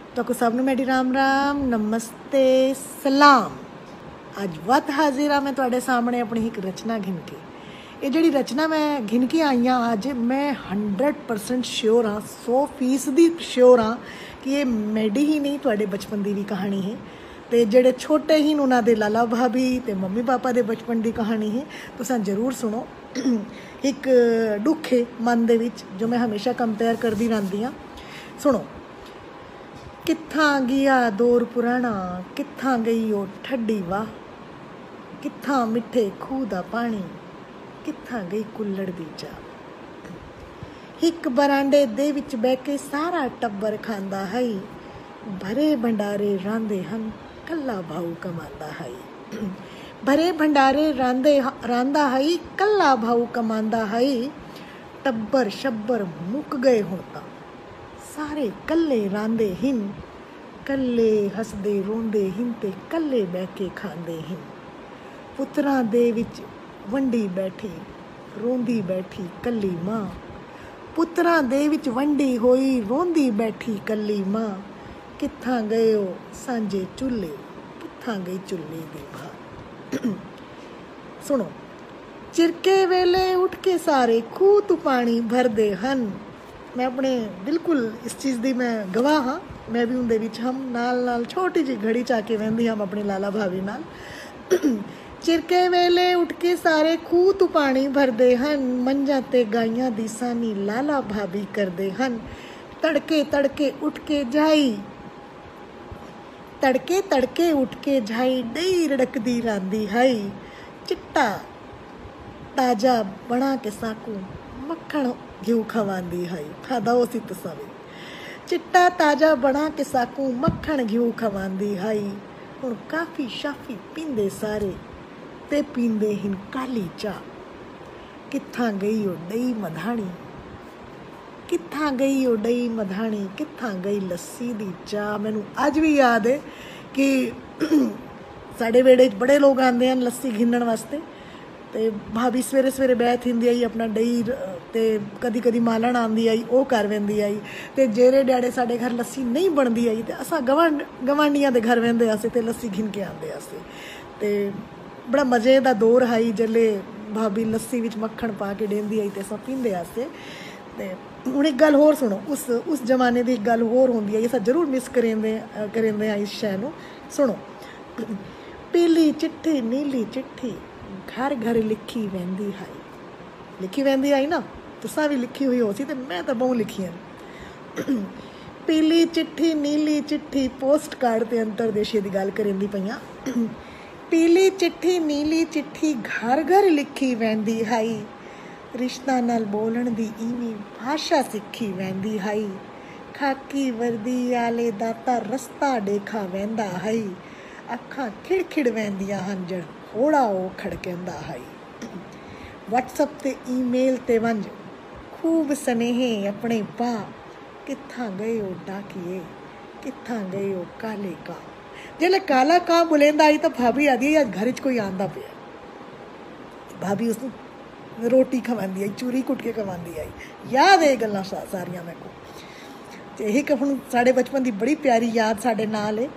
तो सबनूं मेरी राम राम नमस्ते सलाम। अज वत हाजिर हाँ मैं तुहाडे सामने अपनी एक रचना घिन के। ये जिहड़ी रचना मैं घिन के आई हाँ अज, मैं 100% श्योर हाँ, 100% श्योर हाँ कि ये मेरी ही नहीं तुहाडे बचपन की भी कहानी है। तो जिहड़े छोटे ही उन्हां दे लाला भाभी ते मम्मी पापा दे बचपन की कहानी है। तुसां जरूर सुनो। एक दुख है मन दे विच जो मैं हमेशा कंपेयर करती रहती हाँ। सुनो। कित्थां गया दौर पुराना, कित्थां गई ओ ठड्डी वाह, कित्थां मिठे खूह दा पानी, कित्थां गई कुल्लड़ दी चाह। एक बरांडे दे विच बह के सारा टब्बर खांदा है, भरे भंडारे रांदे हन कल्ला भाऊ कमांदा है। भरे भंडारे रांदा है कल्ला भाऊ कमांदा है। टब्बर शब्बर मुक गए हुण तां सारे कल्ले रांदे हिन, कल्ले हसदे रोंदे हिन ते कल्ले बह के खांदे हिन। पुत्रां दे विच वंडी बैठी रोंदी बैठी कल्ली मां, पुत्रां दे विच वंडी होई रोंदी बैठी कल्ली मां। कित्थां गए ओ सांझे चुल्हे, कित्थां गई चुल्हे दी भां। सुनो। चिरके वेले उठ के सारे खूह तू पानी भरदे हन। मैं अपने बिल्कुल इस चीज़ की मैं गवाह हाँ। मैं भी उनके विच हम नाल छोटी जी घड़ी चा के वहदी हम अपनी लाला भाभी नाल। चिरके वेले उठ के सारे खूह तू पानी भरदे हन, मंझां ते गाइयां दी सानी लाला भाभी करदे हन। तड़के तड़के उठ के जाई, तड़के तड़के उठ के जाई डई रड़कदी रांदी है। चिट्टा ताजा बना के साकू मक्खण घिऊ खवांदी है। खादा उसी तसावी चिट्टा ताजा बना के साकू मक्खण घिऊ खवांदी है। हुण काफ़ी शाफी पींदे सारे ते पींदे हिन काली चाह। कित्थां गई ओ डई मधाणी, कित्थां गई ओ डई मधाणी, कित्थां गई लस्सी दी चाह। मैनू अज भी याद है कि साडे वेड़े बड़े लोग आंदे हैं लस्सी घिन्नण वास्ते। ते भाभी सवेरे सवेरे बैठ हिंदी आई अपना डई ते कदी कदी मालण आंदी आई वो कर वेंदी आई। ते जेरे डैडे साडे घर लस्सी नहीं बनती आई ते असां गवांढियां दे घर वेंदे आसे ते लस्सी घिन के आंदे आसे। ते बड़ा मज़े दा दौर आई जल्ले भाभी लस्सी विच मक्खण पा के देंदी आई ते असां पींदे आसे। ते हुण एक गल होर सुनो। उस जमाने दी एक गल होर होंदी आई, असां जरूर मिस करेंदे इस शै नूं। सुनो। पीली चिट्ठी नीली चिट्ठी घर घर लिखी वहदी है। लिखी वहदी आई ना, तुसां भी लिखी हुई हो सी ते मैं तो बहुत लिखी है। पीली चिट्ठी नीली चिट्ठी पोस्ट कार्ड ते अंतरदेशी की गल करेंदी पईयां। पीली चिट्ठी नीली चिट्ठी घर घर लिखी वहदी है। रिश्ता नाल बोलण दी इवें भाषा सिखी वहदी है। खाकी वर्दी आले दाता रस्ता देखा वहदा है। अखां खिड़खिड़ वहदियां हन जड़ होड़ा ओ खड़केंदा है। व्हाट्सअप ते ईमेल ते वंज खूब सनेहे अपने पा। कित्थां गए ओ डाकिए, कित्थां गए ओ काले का। जेल्ले काला का बुलेंदा आई तो भाभी आदि अज घर च कोई आंदा पिया। भाभी उसनूं रोटी खवांदी आई, चूरी कुट के खवांदी आई। याद है गल्लां सारियां मेरे को। ते यही हुण साडे बचपन की बड़ी प्यारी याद साडे नाल है।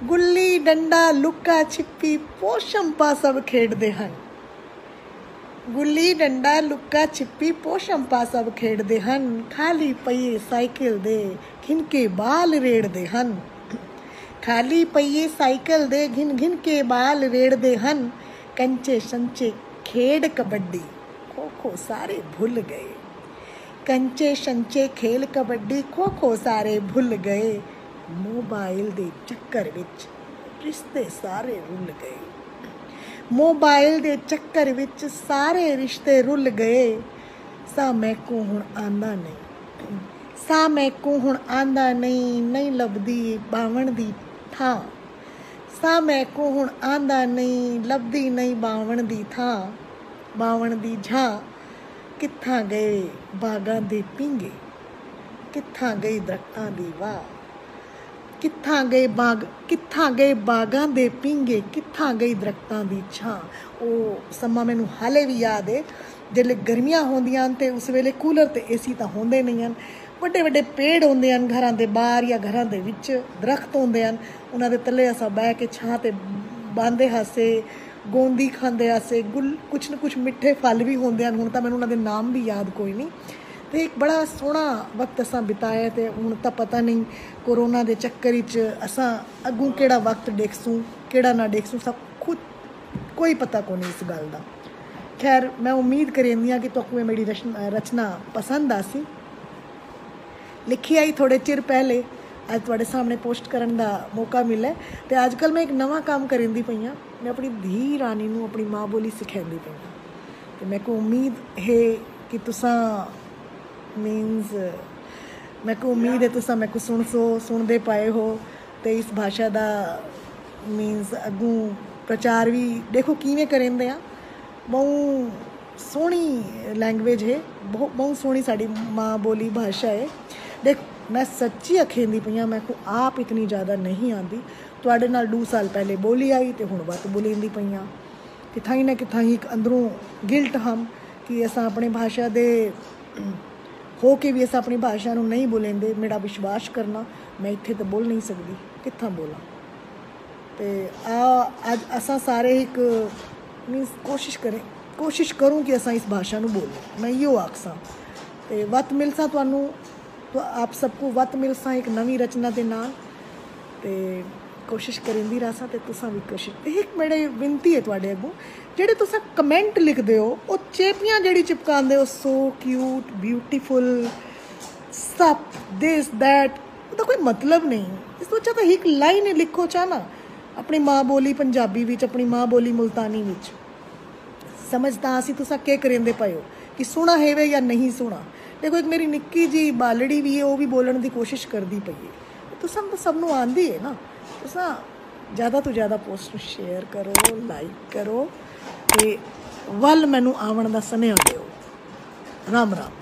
गुल्ली डंडा लुक्का छिपी पोशंपा सब खेडदे हन। गुल्ली डंडा लुक्का छिपी पोशंपा सब खेडदे हन। खाली पईए साइकिल दे घिन के बाल रेड़दे हन। खाली पईए साइकिल दे घिन घिन के बाल रेड़दे हन। कंचे संचे खेड कबड्डी खो खो सारे भुल गए। कंचे संचे खेल कबड्डी खो खो सारे भुल गए। मोबाइल दे चक्कर विच रिश्ते सारे रुल गए। मोबाइल दे चक्कर विच सारे रिश्ते रुल गए। सा मैकू हुण आंदा नहीं, सा मैकू हुण आंदा नहीं, नहीं लभदी बावण दी थां। सा मैकू हुण आंदा नहीं, लभदी नहीं बावण दी थां, बावण दी झां। कित्थां गए बागां दे पींगे, कित्थां गई दरख्तां दी वाह। कित्थां गए बागां दे पींगे, कित्थां गई दरख्तां दी छां। ਉਹ ਸਮਾਂ ਮੈਨੂੰ ਹਾਲੇ ਵੀ ਯਾਦ ਹੈ। जिसले गर्मियां होंदियां ते उस वेले कूलर ते एसी तो होंदे नहीं हैं। ਵੱਡੇ ਵੱਡੇ ਪੇੜ ਹੁੰਦੇ ਹਨ ਘਰਾਂ ਦੇ ਬਾਹਰ ਜਾਂ ਘਰਾਂ ਦੇ ਵਿੱਚ, ਦਰਖਤ ਹੁੰਦੇ ਹਨ, ਉਹਨਾਂ ਦੇ ਥੱਲੇ ਅਸਾਂ ਬਹਿ ਕੇ ਛਾਂ ਤੇ ਬਾਂਦੇ ਹਾਸੇ, ਗੋਂਦੀ ਖਾਂਦੇ ਹਾਸੇ, ਕੁਛ ਨਾ ਕੁਛ ਮਿੱਠੇ ਫਲ ਵੀ ਹੁੰਦੇ ਹਨ, ਹੁਣ ਤਾਂ ਮੈਨੂੰ ਉਹਨਾਂ ਦੇ ਨਾਮ ਵੀ ਯਾਦ ਕੋਈ ਨਹੀਂ। ਤੇ ਇੱਕ ਬੜਾ ਸੋਹਣਾ ਵਕਤ ਅਸਾਂ ਬਿਤਾਇਆ। ਤੇ ਹੁਣ ਤਾਂ ਪਤਾ ਨਹੀਂ ਕੋਰੋਨਾ ਦੇ ਚੱਕਰ ਵਿੱਚ ਅਸਾਂ ਅੱਗੋਂ ਕਿਹੜਾ ਵਕਤ ਦੇਖਸੂੰ ਕਿਹੜਾ ਨਾ ਦੇਖਸੂੰ, ਸਭ ਖੁਦ ਕੋਈ ਪਤਾ ਕੋ ਨਹੀਂ ਇਸ ਗੱਲ ਦਾ। खैर मैं उम्मीद करेंदी हाँ कि तुहानू मेरी रचना पसंद आसी। लिखी आई थोड़े चिर पहले, अज तुहाडे सामने पोस्ट करन दा मौका मिला। तो अजकल मैं एक नवा काम करेंदी पई हाँ, मैं अपनी धी रानी नू अपनी माँ बोली सिखांदी पई हाँ। तो मैं को उम्मीद है कि तुसां मीनस मैं को उम्मीद है तुसां मैं को सुनदे पाए हो। तो इस भाषा दा मीनस अगों प्रचार भी देखो किवें करेंदे आ। बहुत सोहनी लैंग्वेज है, बहुत सोहनी साड़ी माँ बोली भाषा है। देख मैं सच्ची अखेंदी पई हाँ, मैं को आप इतनी ज़्यादा नहीं आती। तुहाडे नाल 2 साल पहले बोली आई तो हुण वत बोलेंदी पई हाँ। किथां ना किथां एक अंदरों गिल्ट हम कि असां अपनी भाषा दे हो के भी असां अपनी भाषा नूं नहीं बोलेंदे। मेरा विश्वास करना मैं इत्थे तो बोल नहीं सकती, कित्थां बोलां। तो अज असां सारे एक मीनस कोशिश करूँ कि असां इस भाषा नूं बोलें, मैं यो आखसां। तो वत मिलसा तुहानू, तो आप सबको वत मिलसा एक नवी रचना के नाल। तो कोशिश करेंदी रहां ते तुसां भी कोशिश। एक मेरी विनती है तुहाडे अगों, जेह्ड़े तुसां कमेंट लिखदे हो वो चेपियां जेह्ड़ी चिपकांदे हो, सो क्यूट ब्यूटीफुल सब दिस दैट, ਉਹਦਾ कोई मतलब नहीं। इस तो अच्छा तो एक लाइन लिखो चाह ना अपनी माँ बोली पंजाबी विच, अपनी माँ बोली मुल्तानी विच। समझदा असीं तुसां के करेंदे पए हो कि सुना है या नहीं सुना। देखो एक मेरी निक्की जी बालड़ी भी है, वो भी बोलने की कोशिश करती पई है। तुसां तो सबनूं आंदी है ना। तुसां ज़्यादा तो ज़्यादा पोस्ट शेयर करो, लाइक करो ते वल मैनूं आवन दा सनेहा दिओ। राम राम।